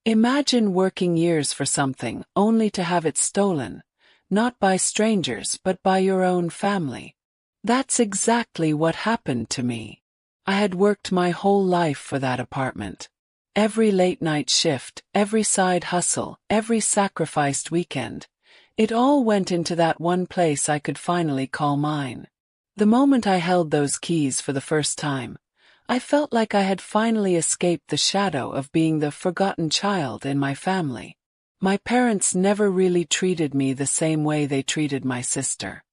Imagine working years for something only to have it stolen, not by strangers but by your own family. That's exactly what happened to me. I had worked my whole life for that apartment. Every late-night shift, every side hustle, every sacrificed weekend. It all went into that one place I could finally call mine. The moment I held those keys for the first time, I felt like I had finally escaped the shadow of being the forgotten child in my family. My parents never really treated me the same way they treated my sister.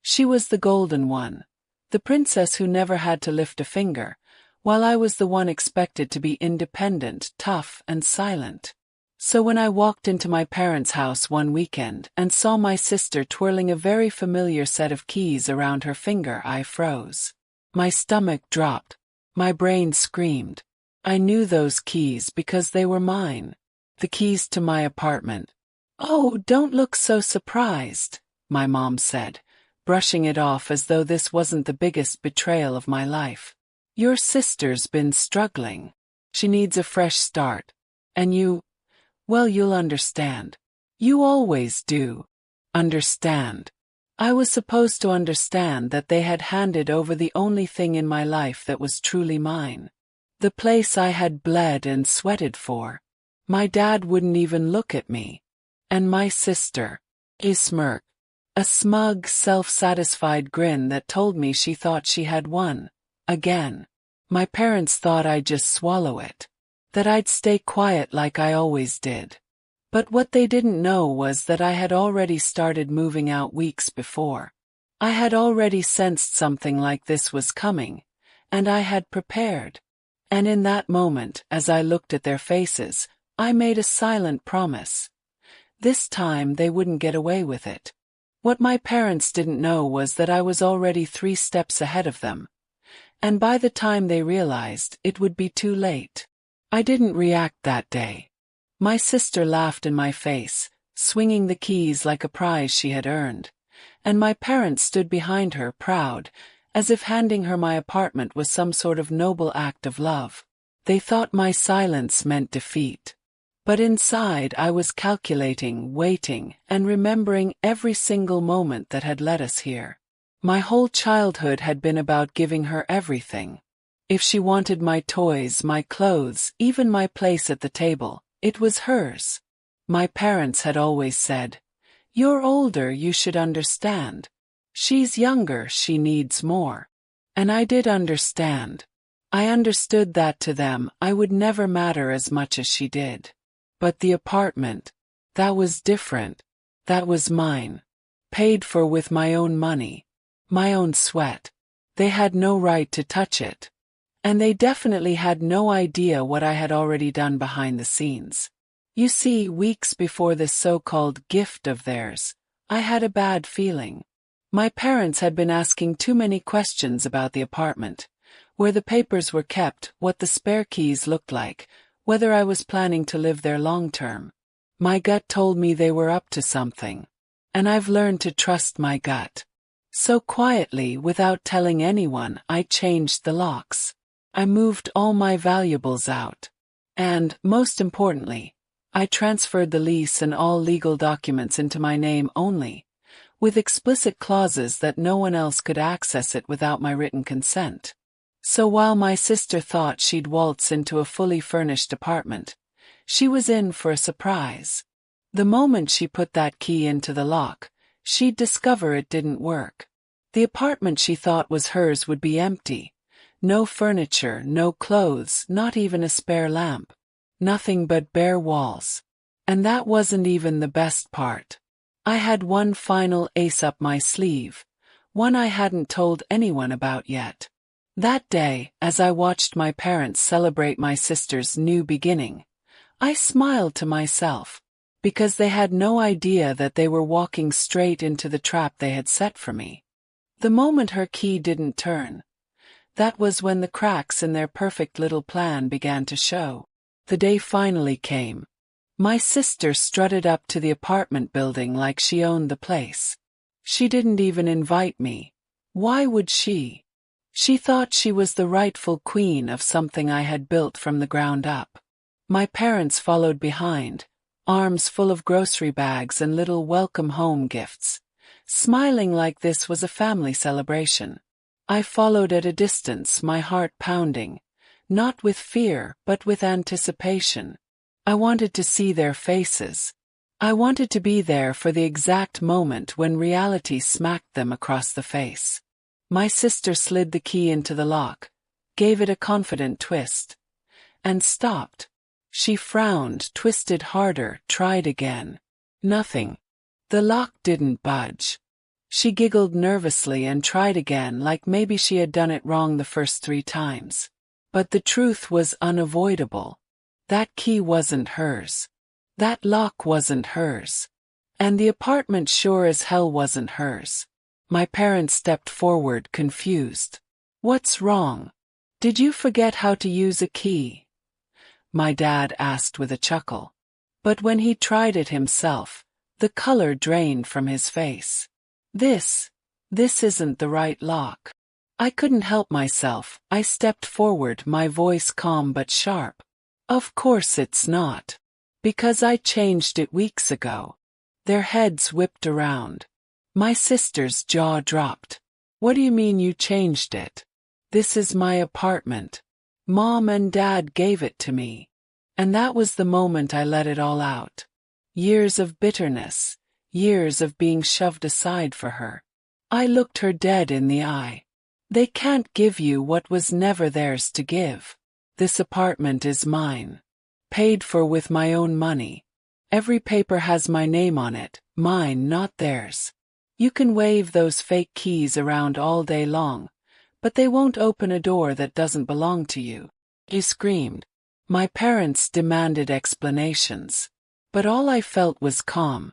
She was the golden one, the princess who never had to lift a finger, while I was the one expected to be independent, tough, and silent. So when I walked into my parents' house one weekend and saw my sister twirling a very familiar set of keys around her finger, I froze. My stomach dropped. My brain screamed. I knew those keys because they were mine. The keys to my apartment. "Oh, don't look so surprised," my mom said, brushing it off as though this wasn't the biggest betrayal of my life. "Your sister's been struggling. She needs a fresh start. And well, you'll understand. You always do. Understand." I was supposed to understand that they had handed over the only thing in my life that was truly mine. The place I had bled and sweated for. My dad wouldn't even look at me. And my sister. A smirk. A smug, self-satisfied grin that told me she thought she had won. Again. My parents thought I'd just swallow it. That I'd stay quiet like I always did. But what they didn't know was that I had already started moving out weeks before. I had already sensed something like this was coming, and I had prepared. And in that moment, as I looked at their faces, I made a silent promise. This time they wouldn't get away with it. What my parents didn't know was that I was already 3 steps ahead of them. And by the time they realized, it would be too late. I didn't react that day. My sister laughed in my face, swinging the keys like a prize she had earned, and my parents stood behind her proud, as if handing her my apartment was some sort of noble act of love. They thought my silence meant defeat. But inside I was calculating, waiting, and remembering every single moment that had led us here. My whole childhood had been about giving her everything. If she wanted my toys, my clothes, even my place at the table, it was hers. My parents had always said, "You're older, you should understand. She's younger, she needs more." And I did understand. I understood that to them I would never matter as much as she did. But the apartment, that was different. That was mine. Paid for with my own money. My own sweat. They had no right to touch it. And they definitely had no idea what I had already done behind the scenes. You see, weeks before this so-called gift of theirs, I had a bad feeling. My parents had been asking too many questions about the apartment, where the papers were kept, what the spare keys looked like, whether I was planning to live there long-term. My gut told me they were up to something. And I've learned to trust my gut. So quietly, without telling anyone, I changed the locks. I moved all my valuables out. And, most importantly, I transferred the lease and all legal documents into my name only, with explicit clauses that no one else could access it without my written consent. So while my sister thought she'd waltz into a fully furnished apartment, she was in for a surprise. The moment she put that key into the lock, she'd discover it didn't work. The apartment she thought was hers would be empty. No furniture, no clothes, not even a spare lamp. Nothing but bare walls. And that wasn't even the best part. I had one final ace up my sleeve, one I hadn't told anyone about yet. That day, as I watched my parents celebrate my sister's new beginning, I smiled to myself, because they had no idea that they were walking straight into the trap they had set for me. The moment her key didn't turn, that was when the cracks in their perfect little plan began to show. The day finally came. My sister strutted up to the apartment building like she owned the place. She didn't even invite me. Why would she? She thought she was the rightful queen of something I had built from the ground up. My parents followed behind, arms full of grocery bags and little welcome home gifts, smiling like this was a family celebration. I followed at a distance, my heart pounding, not with fear but with anticipation. I wanted to see their faces. I wanted to be there for the exact moment when reality smacked them across the face. My sister slid the key into the lock, gave it a confident twist, and stopped. She frowned, twisted harder, tried again. Nothing. The lock didn't budge. She giggled nervously and tried again, like maybe she had done it wrong the first 3 times. But the truth was unavoidable. That key wasn't hers. That lock wasn't hers. And the apartment sure as hell wasn't hers. My parents stepped forward, confused. "What's wrong? Did you forget how to use a key?" My dad asked with a chuckle. But when he tried it himself, the color drained from his face. This isn't the right lock." I couldn't help myself. I stepped forward, my voice calm but sharp. "Of course it's not. Because I changed it weeks ago." Their heads whipped around. My sister's jaw dropped. "What do you mean you changed it? This is my apartment. Mom and Dad gave it to me." And that was the moment I let it all out. Years of bitterness, years of being shoved aside for her. I looked her dead in the eye. "They can't give you what was never theirs to give. This apartment is mine. Paid for with my own money. Every paper has my name on it, mine, not theirs. You can wave those fake keys around all day long, but they won't open a door that doesn't belong to you." He screamed. My parents demanded explanations. But all I felt was calm.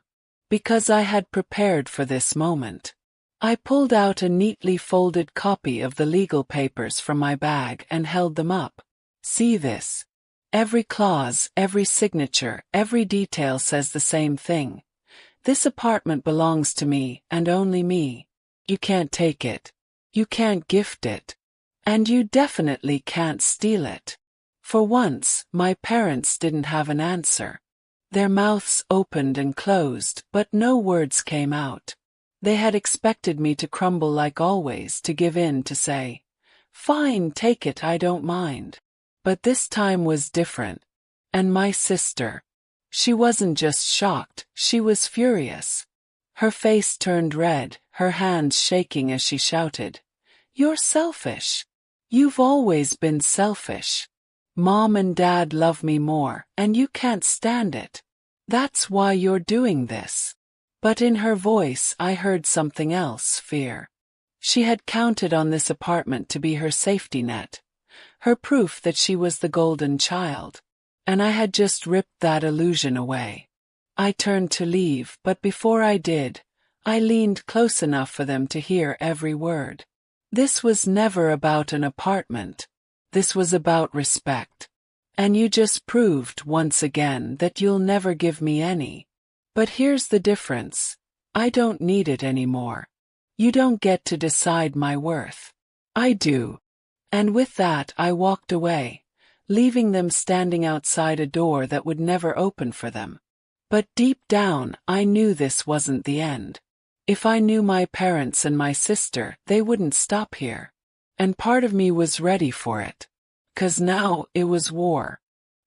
Because I had prepared for this moment. I pulled out a neatly folded copy of the legal papers from my bag and held them up. "See this? Every clause, every signature, every detail says the same thing. This apartment belongs to me and only me. You can't take it. You can't gift it. And you definitely can't steal it." For once, my parents didn't have an answer. Their mouths opened and closed, but no words came out. They had expected me to crumble like always, to give in, to say, "Fine, take it, I don't mind." But this time was different. And my sister. She wasn't just shocked, she was furious. Her face turned red, her hands shaking as she shouted, "You're selfish. You've always been selfish. Mom and Dad love me more, and you can't stand it. That's why you're doing this." But in her voice I heard something else, fear. She had counted on this apartment to be her safety net, her proof that she was the golden child. And I had just ripped that illusion away. I turned to leave, but before I did, I leaned close enough for them to hear every word. This was never about an apartment. This was about respect. And you just proved once again that you'll never give me any. But here's the difference. I don't need it anymore. You don't get to decide my worth. I do. And with that I walked away, leaving them standing outside a door that would never open for them. But deep down, I knew this wasn't the end. If I knew my parents and my sister, they wouldn't stop here. And part of me was ready for it. 'Cause now it was war.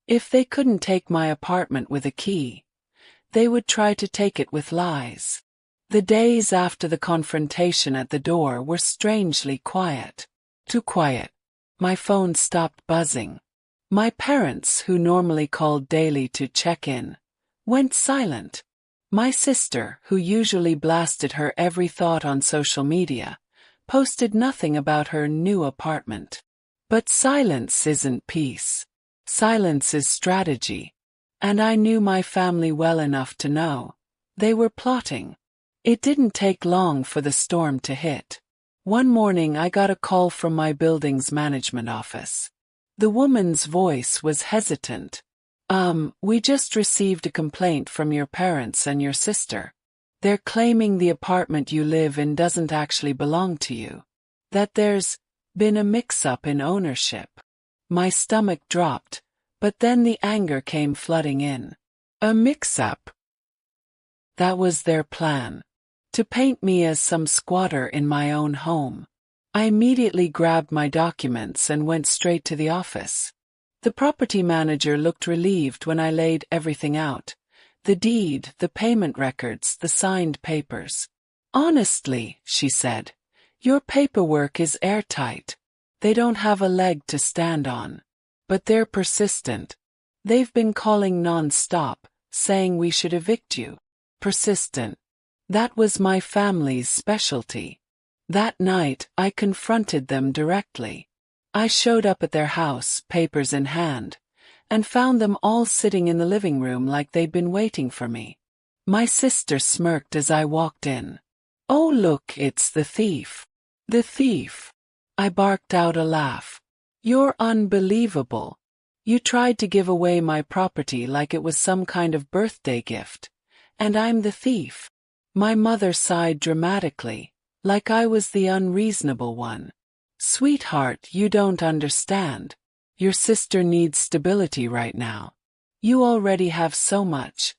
If they couldn't take my apartment with a key, they would try to take it with lies. The days after the confrontation at the door were strangely quiet. Too quiet. My phone stopped buzzing. My parents, who normally called daily to check in, went silent. My sister, who usually blasted her every thought on social media, posted nothing about her new apartment. But silence isn't peace. Silence is strategy. And I knew my family well enough to know they were plotting. It didn't take long for the storm to hit. One morning I got a call from my building's management office. The woman's voice was hesitant. We just received a complaint from your parents and your sister. They're claiming the apartment you live in doesn't actually belong to you. That there's been a mix-up in ownership." My stomach dropped, But then the anger came flooding in. A mix-up. That was their plan. To paint me as some squatter in my own home. I immediately grabbed my documents and went straight to the office. The property manager looked relieved when I laid everything out. The deed, the payment records, the signed papers. "Honestly," she said, "your paperwork is airtight. They don't have a leg to stand on. But they're persistent. They've been calling non-stop, saying we should evict you." Persistent. That was my family's specialty. That night, I confronted them directly. I showed up at their house, papers in hand, and found them all sitting in the living room like they'd been waiting for me. My sister smirked as I walked in. "Oh look, it's the thief." "The thief?" I barked out a laugh. "You're unbelievable. You tried to give away my property like it was some kind of birthday gift. And I'm the thief." My mother sighed dramatically, like I was the unreasonable one. "Sweetheart, you don't understand. Your sister needs stability right now. You already have so much.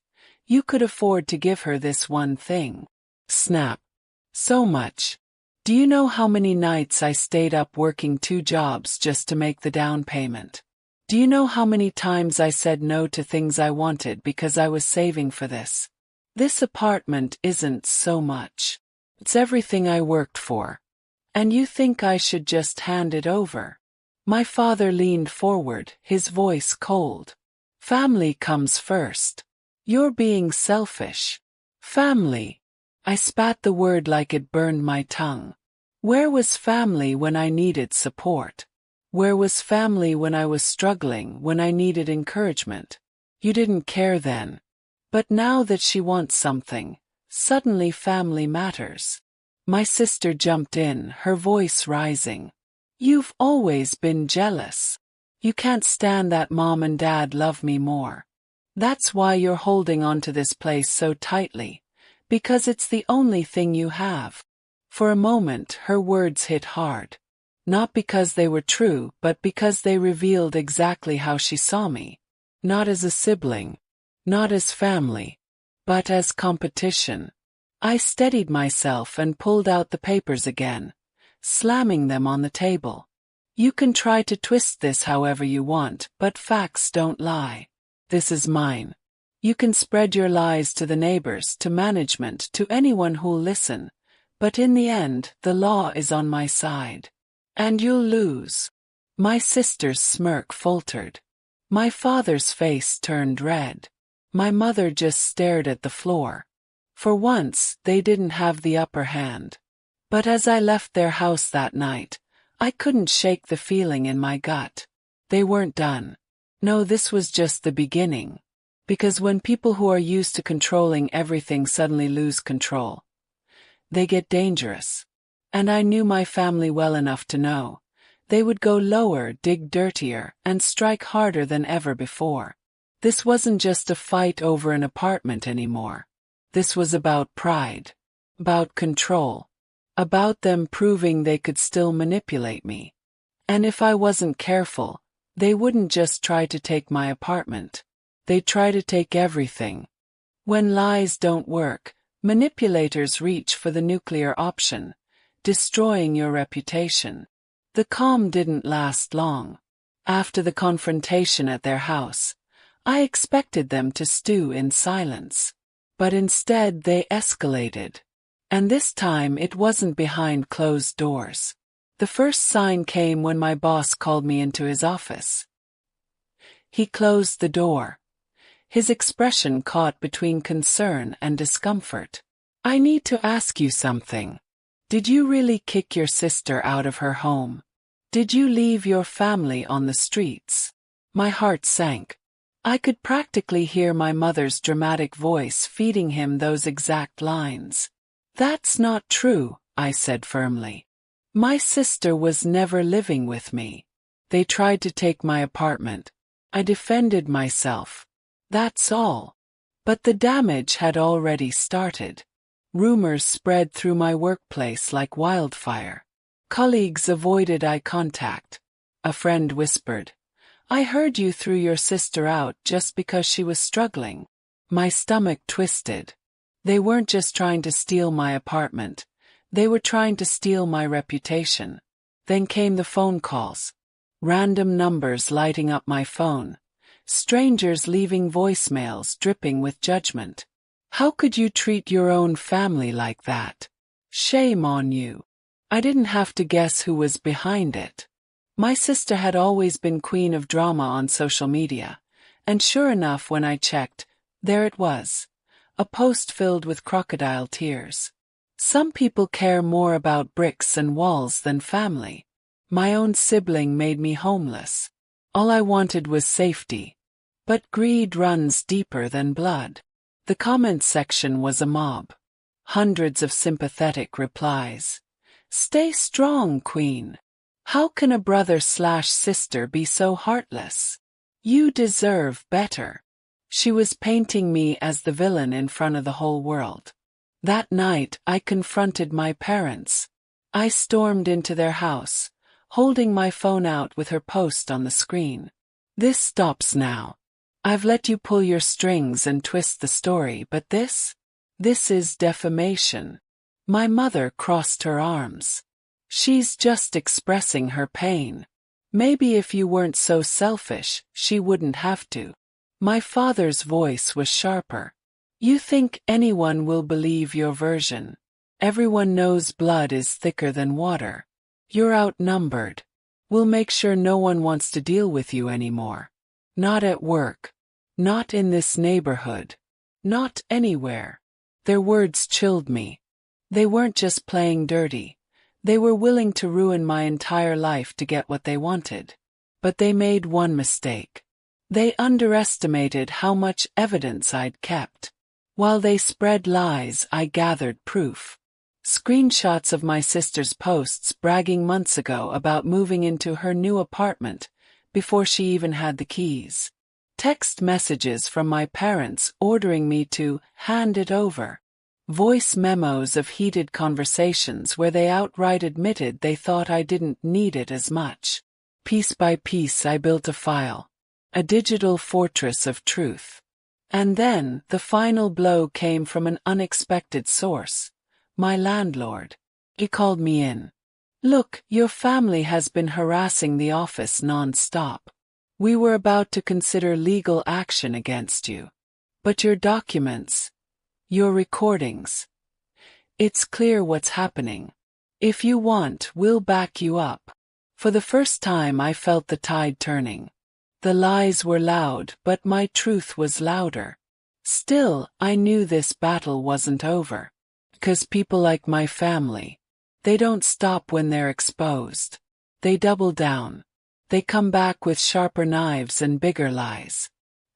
You could afford to give her this one thing." Snap. "So much. Do you know how many nights I stayed up working 2 jobs just to make the down payment? Do you know how many times I said no to things I wanted because I was saving for this? This apartment isn't so much. It's everything I worked for. And you think I should just hand it over?" My father leaned forward, his voice cold. "Family comes first. You're being selfish." Family. I spat the word like it burned my tongue. Where was family when I needed support? Where was family when I was struggling, when I needed encouragement? You didn't care then. But now that she wants something, suddenly family matters. My sister jumped in, her voice rising. "You've always been jealous. You can't stand that mom and dad love me more. That's why you're holding on to this place so tightly, because it's the only thing you have." For a moment, her words hit hard. Not because they were true, but because they revealed exactly how she saw me. Not as a sibling. Not as family. But as competition. I steadied myself and pulled out the papers again, slamming them on the table. "You can try to twist this however you want, but facts don't lie. This is mine. You can spread your lies to the neighbors, to management, to anyone who'll listen, but in the end, the law is on my side. And you'll lose." My sister's smirk faltered. My father's face turned red. My mother just stared at the floor. For once, they didn't have the upper hand. But as I left their house that night, I couldn't shake the feeling in my gut. They weren't done. No, this was just the beginning. Because when people who are used to controlling everything suddenly lose control, they get dangerous. And I knew my family well enough to know. They would go lower, dig dirtier, and strike harder than ever before. This wasn't just a fight over an apartment anymore. This was about pride. About control. About them proving they could still manipulate me. And if I wasn't careful, they wouldn't just try to take my apartment. They'd try to take everything. When lies don't work, manipulators reach for the nuclear option, destroying your reputation. The calm didn't last long. After the confrontation at their house, I expected them to stew in silence. But instead they escalated. And this time it wasn't behind closed doors. The first sign came when my boss called me into his office. He closed the door. His expression caught between concern and discomfort. "I need to ask you something. Did you really kick your sister out of her home? Did you leave your family on the streets?" My heart sank. I could practically hear my mother's dramatic voice feeding him those exact lines. "That's not true," I said firmly. "My sister was never living with me. They tried to take my apartment. I defended myself. That's all." But the damage had already started. Rumors spread through my workplace like wildfire. Colleagues avoided eye contact. A friend whispered, I heard you threw your sister out just because she was struggling. My stomach twisted. They weren't just trying to steal my apartment. They were trying to steal my reputation. Then came the phone calls. Random numbers lighting up my phone. Strangers leaving voicemails dripping with judgment. How could you treat your own family like that? Shame on you. I didn't have to guess who was behind it. My sister had always been queen of drama on social media, and sure enough, when I checked, there it was. A post filled with crocodile tears. Some people care more about bricks and walls than family. My own sibling made me homeless. All I wanted was safety. But greed runs deeper than blood. The comments section was a mob. Hundreds of sympathetic replies. Stay strong, Queen. How can a brother/sister be so heartless? You deserve better. She was painting me as the villain in front of the whole world. That night, I confronted my parents. I stormed into their house, holding my phone out with her post on the screen. This stops now. I've let you pull your strings and twist the story, but this is defamation. My mother crossed her arms. She's just expressing her pain. Maybe if you weren't so selfish, she wouldn't have to. My father's voice was sharper. You think anyone will believe your version? Everyone knows blood is thicker than water. You're outnumbered. We'll make sure no one wants to deal with you anymore. Not at work. Not in this neighborhood. Not anywhere. Their words chilled me. They weren't just playing dirty. They were willing to ruin my entire life to get what they wanted. But they made one mistake. They underestimated how much evidence I'd kept. While they spread lies, I gathered proof. Screenshots of my sister's posts bragging months ago about moving into her new apartment, before she even had the keys. Text messages from my parents ordering me to hand it over. Voice memos of heated conversations where they outright admitted they thought I didn't need it as much. Piece by piece I built a file. A digital fortress of truth. And then, the final blow came from an unexpected source. My landlord. He called me in. Look, your family has been harassing the office non-stop. We were about to consider legal action against you. But your documents, your recordings. It's clear what's happening. If you want, we'll back you up. For the first time I felt the tide turning. The lies were loud, but my truth was louder. Still, I knew this battle wasn't over. Because people like my family, they don't stop when they're exposed. They double down. They come back with sharper knives and bigger lies.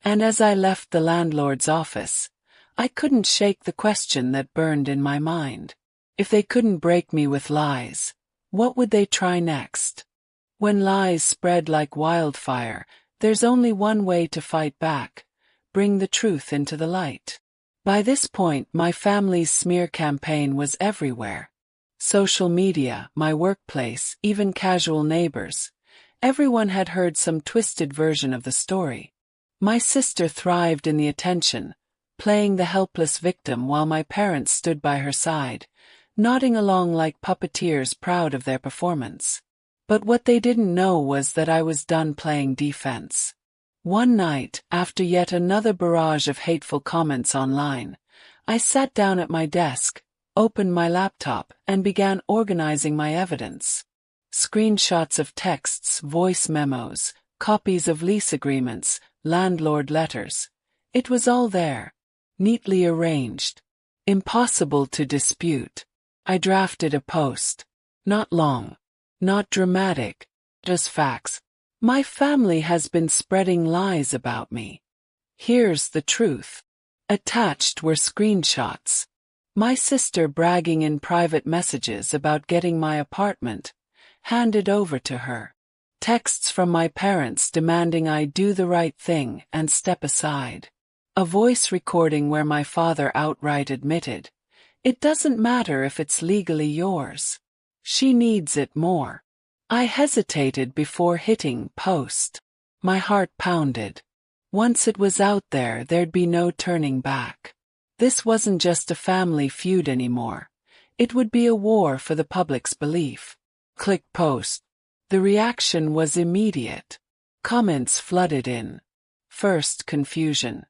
And as I left the landlord's office, I couldn't shake the question that burned in my mind. If they couldn't break me with lies, what would they try next? When lies spread like wildfire, there's only one way to fight back: bring the truth into the light. By this point, my family's smear campaign was everywhere. Social media, my workplace, even casual neighbors. Everyone had heard some twisted version of the story. My sister thrived in the attention, playing the helpless victim while my parents stood by her side, nodding along like puppeteers proud of their performance. But what they didn't know was that I was done playing defense. One night, after yet another barrage of hateful comments online, I sat down at my desk, opened my laptop, and began organizing my evidence. Screenshots of texts, voice memos, copies of lease agreements, landlord letters. It was all there, neatly arranged. Impossible to dispute. I drafted a post. Not long. Not dramatic. Just facts. My family has been spreading lies about me. Here's the truth. Attached were screenshots. My sister bragging in private messages about getting my apartment, handed over to her. Texts from my parents demanding I do the right thing and step aside. A voice recording where my father outright admitted, "It doesn't matter if it's legally yours. She needs it more." I hesitated before hitting post. My heart pounded. Once it was out there, there'd be no turning back. This wasn't just a family feud anymore. It would be a war for the public's belief. Click post. The reaction was immediate. Comments flooded in. First, confusion.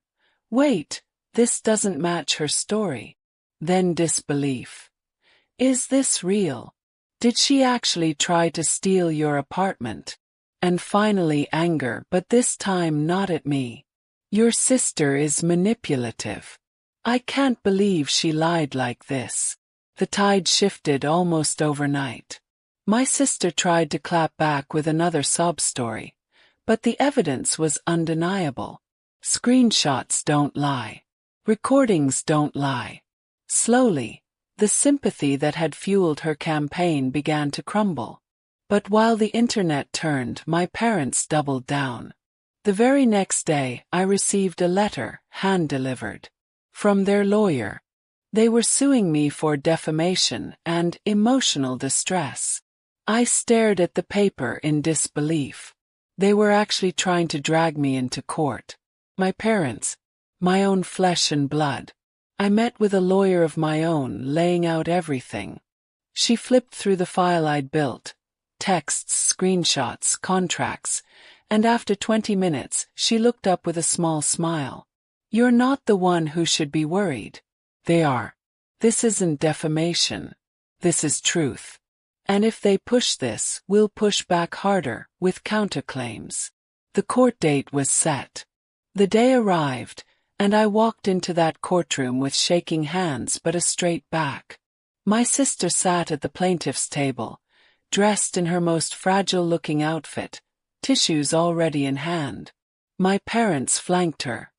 Wait, this doesn't match her story. Then disbelief. Is this real? Did she actually try to steal your apartment? And finally anger, but this time not at me. Your sister is manipulative. I can't believe she lied like this. The tide shifted almost overnight. My sister tried to clap back with another sob story, but the evidence was undeniable. Screenshots don't lie. Recordings don't lie. Slowly, the sympathy that had fueled her campaign began to crumble. But while the internet turned, my parents doubled down. The very next day, I received a letter, hand-delivered, from their lawyer. They were suing me for defamation and emotional distress. I stared at the paper in disbelief. They were actually trying to drag me into court. My parents, my own flesh and blood. I met with a lawyer of my own, laying out everything. She flipped through the file I'd built, texts, screenshots, contracts, and after 20 minutes, she looked up with a small smile. You're not the one who should be worried. They are. This isn't defamation. This is truth. And if they push this, we'll push back harder, with counterclaims. The court date was set. The day arrived, and I walked into that courtroom with shaking hands but a straight back. My sister sat at the plaintiff's table, dressed in her most fragile-looking outfit, tissues already in hand. My parents flanked her,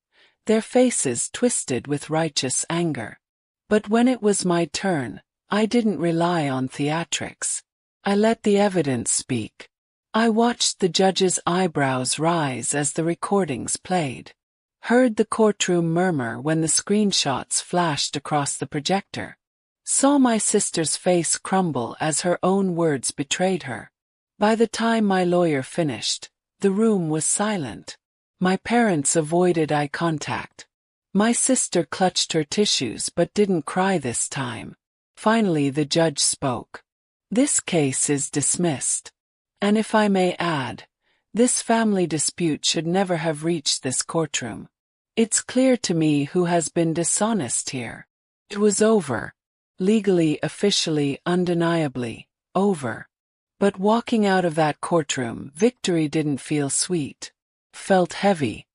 their faces twisted with righteous anger. But when it was my turn, I didn't rely on theatrics. I let the evidence speak. I watched the judge's eyebrows rise as the recordings played, heard the courtroom murmur when the screenshots flashed across the projector, saw my sister's face crumble as her own words betrayed her. By the time my lawyer finished, the room was silent. My parents avoided eye contact. My sister clutched her tissues but didn't cry this time. Finally the judge spoke. This case is dismissed. And if I may add, this family dispute should never have reached this courtroom. It's clear to me who has been dishonest here. It was over. Legally, officially, undeniably, over. But walking out of that courtroom, victory didn't feel sweet. Felt heavy.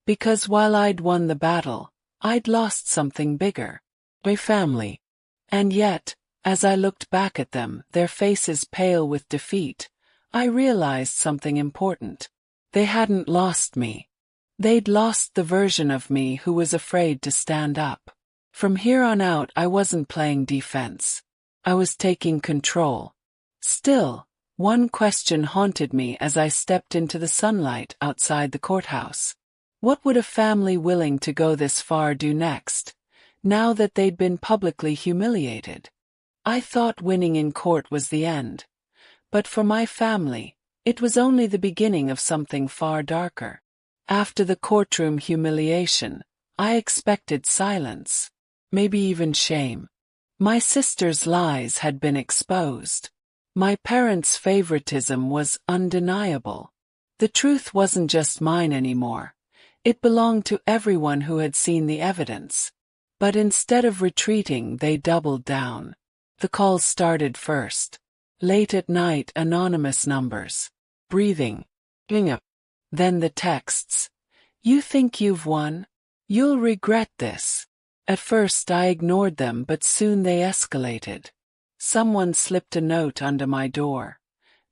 Because while I'd won the battle, I'd lost something bigger. My family. And yet, as I looked back at them, their faces pale with defeat, I realized something important. They hadn't lost me. They'd lost the version of me who was afraid to stand up. From here on out, I wasn't playing defense. I was taking control. Still, one question haunted me as I stepped into the sunlight outside the courthouse. What would a family willing to go this far do next, now that they'd been publicly humiliated? I thought winning in court was the end. But for my family, it was only the beginning of something far darker. After the courtroom humiliation, I expected silence, maybe even shame. My sister's lies had been exposed. My parents' favoritism was undeniable. The truth wasn't just mine anymore. It belonged to everyone who had seen the evidence. But instead of retreating, they doubled down. The calls started first. Late at night, anonymous numbers. Breathing. Then the texts. You think you've won? You'll regret this. At first I ignored them, but soon they escalated. Someone slipped a note under my door.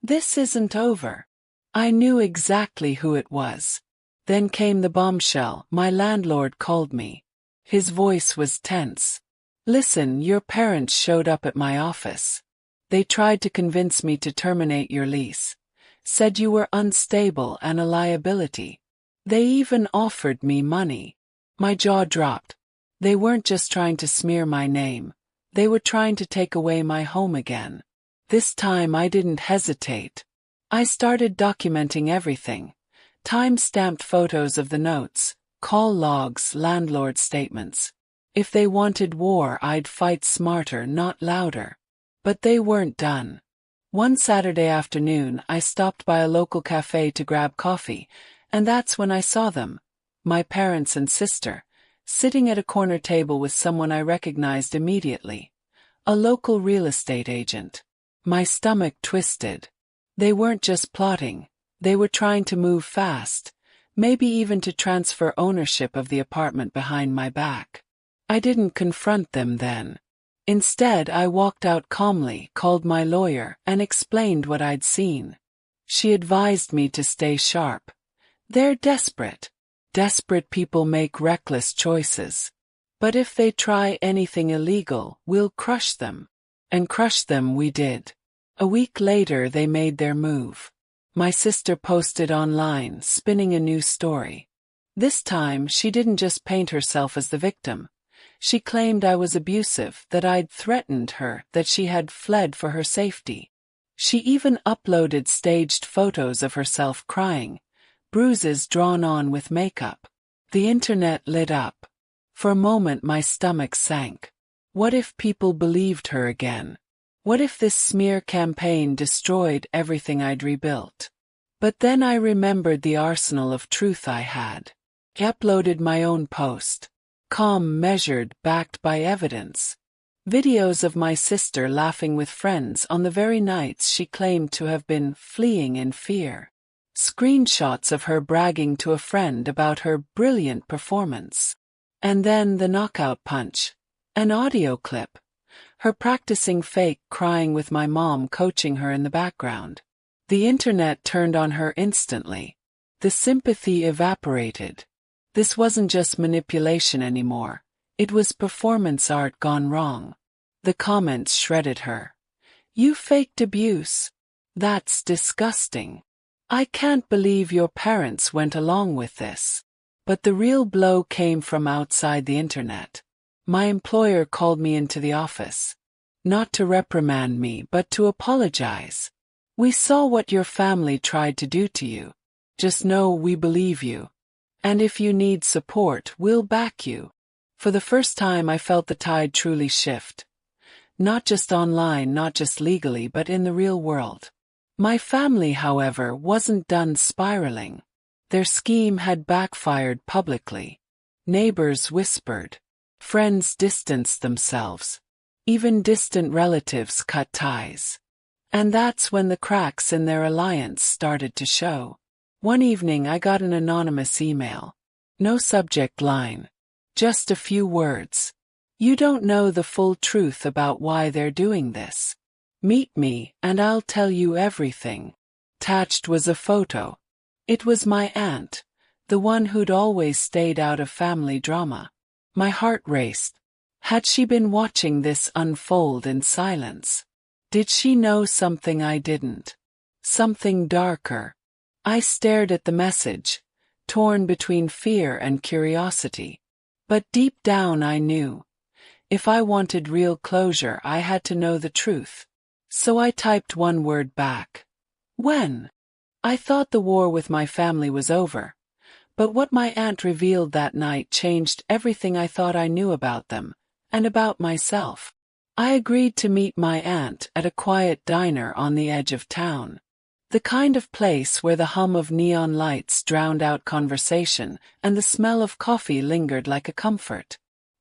This isn't over. I knew exactly who it was. Then came the bombshell. My landlord called me. His voice was tense. Listen, your parents showed up at my office. They tried to convince me to terminate your lease. Said you were unstable and a liability. They even offered me money. My jaw dropped. They weren't just trying to smear my name. They were trying to take away my home again. This time I didn't hesitate. I started documenting everything. Time-stamped photos of the notes, call logs, landlord statements. If they wanted war, I'd fight smarter, not louder. But they weren't done. One Saturday afternoon, I stopped by a local cafe to grab coffee, and that's when I saw them, my parents and sister, sitting at a corner table with someone I recognized immediately. A local real estate agent. My stomach twisted. They weren't just plotting, they were trying to move fast, maybe even to transfer ownership of the apartment behind my back. I didn't confront them then. Instead, I walked out calmly, called my lawyer, and explained what I'd seen. She advised me to stay sharp. They're desperate. Desperate people make reckless choices. But if they try anything illegal, we'll crush them. And crush them we did. A week later, they made their move. My sister posted online, spinning a new story. This time, she didn't just paint herself as the victim. She claimed I was abusive, that I'd threatened her, that she had fled for her safety. She even uploaded staged photos of herself crying, bruises drawn on with makeup. The internet lit up. For a moment my stomach sank. What if people believed her again? What if this smear campaign destroyed everything I'd rebuilt? But then I remembered the arsenal of truth I had. I uploaded my own post. Calm, measured, backed by evidence. Videos of my sister laughing with friends on the very nights she claimed to have been fleeing in fear. Screenshots of her bragging to a friend about her brilliant performance. And then the knockout punch. An audio clip. Her practicing fake crying with my mom coaching her in the background. The internet turned on her instantly. The sympathy evaporated. This wasn't just manipulation anymore. It was performance art gone wrong. The comments shredded her. You faked abuse. That's disgusting. I can't believe your parents went along with this. But the real blow came from outside the internet. My employer called me into the office. Not to reprimand me, but to apologize. We saw what your family tried to do to you. Just know we believe you. And if you need support, we'll back you. For the first time I felt the tide truly shift. Not just online, not just legally, but in the real world. My family, however, wasn't done spiraling. Their scheme had backfired publicly. Neighbors whispered. Friends distanced themselves. Even distant relatives cut ties. And that's when the cracks in their alliance started to show. One evening I got an anonymous email. No subject line. Just a few words. You don't know the full truth about why they're doing this. Meet me, and I'll tell you everything. Attached was a photo. It was my aunt, the one who'd always stayed out of family drama. My heart raced. Had she been watching this unfold in silence? Did she know something I didn't? Something darker? I stared at the message, torn between fear and curiosity. But deep down I knew. If I wanted real closure, I had to know the truth. So I typed one word back. When? I thought the war with my family was over. But what my aunt revealed that night changed everything I thought I knew about them, and about myself. I agreed to meet my aunt at a quiet diner on the edge of town. The kind of place where the hum of neon lights drowned out conversation and the smell of coffee lingered like a comfort.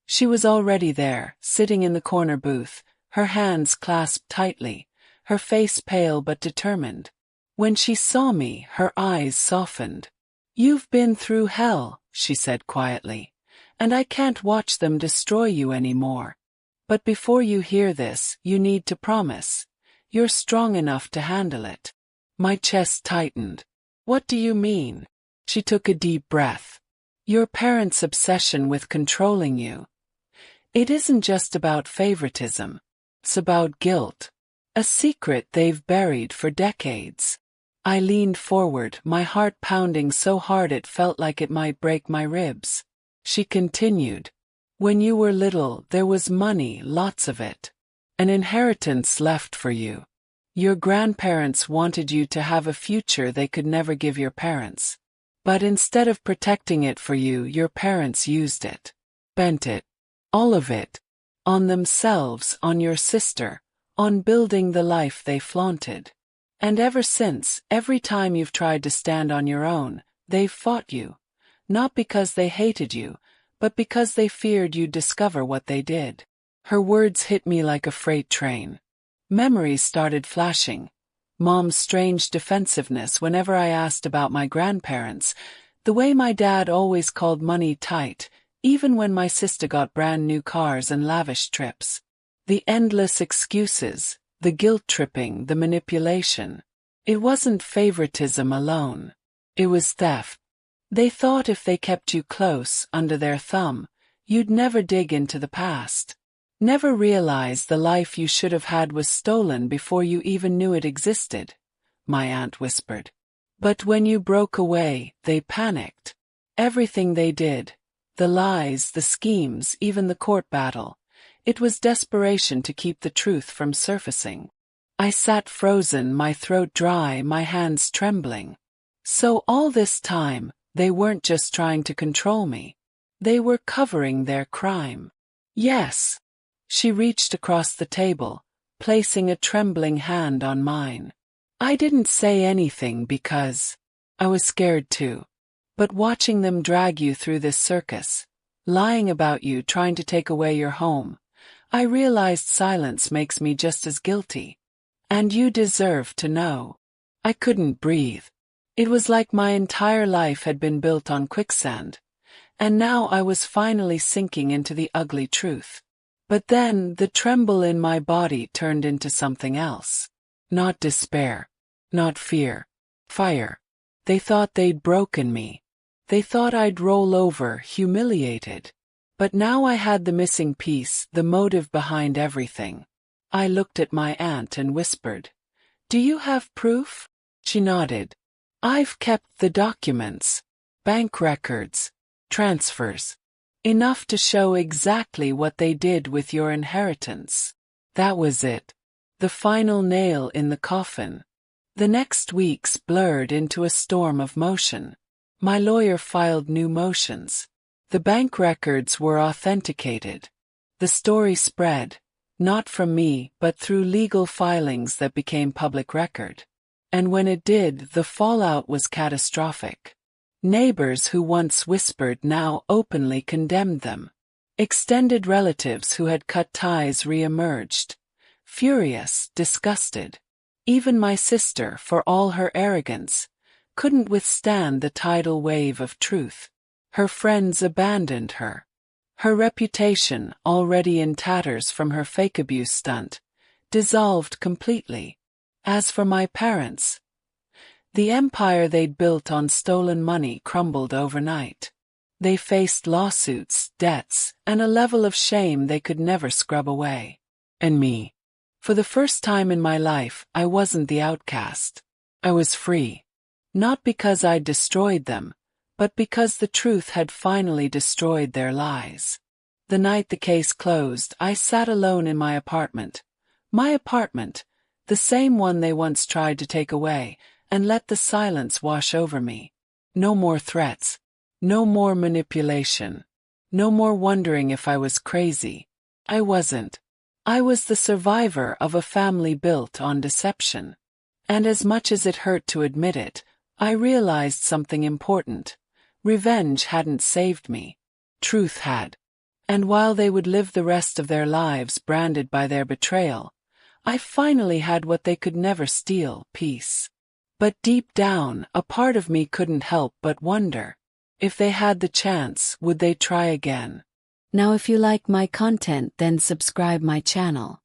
She was already there, sitting in the corner booth, her hands clasped tightly, her face pale but determined. When she saw me, her eyes softened. You've been through hell, she said quietly, and I can't watch them destroy you anymore. But before you hear this, you need to promise. You're strong enough to handle it. My chest tightened. What do you mean? She took a deep breath. Your parents' obsession with controlling you. It isn't just about favoritism. It's about guilt. A secret they've buried for decades. I leaned forward, my heart pounding so hard it felt like it might break my ribs. She continued. When you were little, there was money, lots of it. An inheritance left for you. Your grandparents wanted you to have a future they could never give your parents. But instead of protecting it for you, your parents used it. Bent it. All of it. On themselves, on your sister, on building the life they flaunted. And ever since, every time you've tried to stand on your own, they've fought you. Not because they hated you, but because they feared you'd discover what they did. Her words hit me like a freight train. Memories started flashing. Mom's strange defensiveness whenever I asked about my grandparents, the way my dad always called money tight, even when my sister got brand new cars and lavish trips. The endless excuses, the guilt-tripping, the manipulation. It wasn't favoritism alone. It was theft. They thought if they kept you close, under their thumb, you'd never dig into the past. Never realize the life you should have had was stolen before you even knew it existed, my aunt whispered. But when you broke away, they panicked. Everything they did, the lies, the schemes, even the court battle, it was desperation to keep the truth from surfacing. I sat frozen, my throat dry, my hands trembling. So all this time, they weren't just trying to control me. They were covering their crime. Yes. She reached across the table, placing a trembling hand on mine. I didn't say anything because I was scared too. But watching them drag you through this circus, lying about you, trying to take away your home, I realized silence makes me just as guilty. And you deserve to know. I couldn't breathe. It was like my entire life had been built on quicksand, and now I was finally sinking into the ugly truth. But then, the tremble in my body turned into something else. Not despair. Not fear. Fire. They thought they'd broken me. They thought I'd roll over, humiliated. But now I had the missing piece, the motive behind everything. I looked at my aunt and whispered, "Do you have proof?" She nodded. "I've kept the documents. Bank records. Transfers. Enough to show exactly what they did with your inheritance." That was it. The final nail in the coffin. The next weeks blurred into a storm of motion. My lawyer filed new motions. The bank records were authenticated. The story spread, not from me but through legal filings that became public record. And when it did, the fallout was catastrophic. Neighbors who once whispered now openly condemned them. Extended relatives who had cut ties re-emerged. Furious, disgusted. Even my sister, for all her arrogance, couldn't withstand the tidal wave of truth. Her friends abandoned her. Her reputation, already in tatters from her fake abuse stunt, dissolved completely. As for my parents, the empire they'd built on stolen money crumbled overnight. They faced lawsuits, debts, and a level of shame they could never scrub away. And me. For the first time in my life, I wasn't the outcast. I was free. Not because I'd destroyed them, but because the truth had finally destroyed their lies. The night the case closed, I sat alone in my apartment. My apartment, the same one they once tried to take away, and let the silence wash over me. No more threats. No more manipulation. No more wondering if I was crazy. I wasn't. I was the survivor of a family built on deception. And as much as it hurt to admit it, I realized something important. Revenge hadn't saved me. Truth had. And while they would live the rest of their lives branded by their betrayal, I finally had what they could never steal, peace. But deep down, a part of me couldn't help but wonder. If they had the chance, would they try again? Now if you like my content, then subscribe my channel.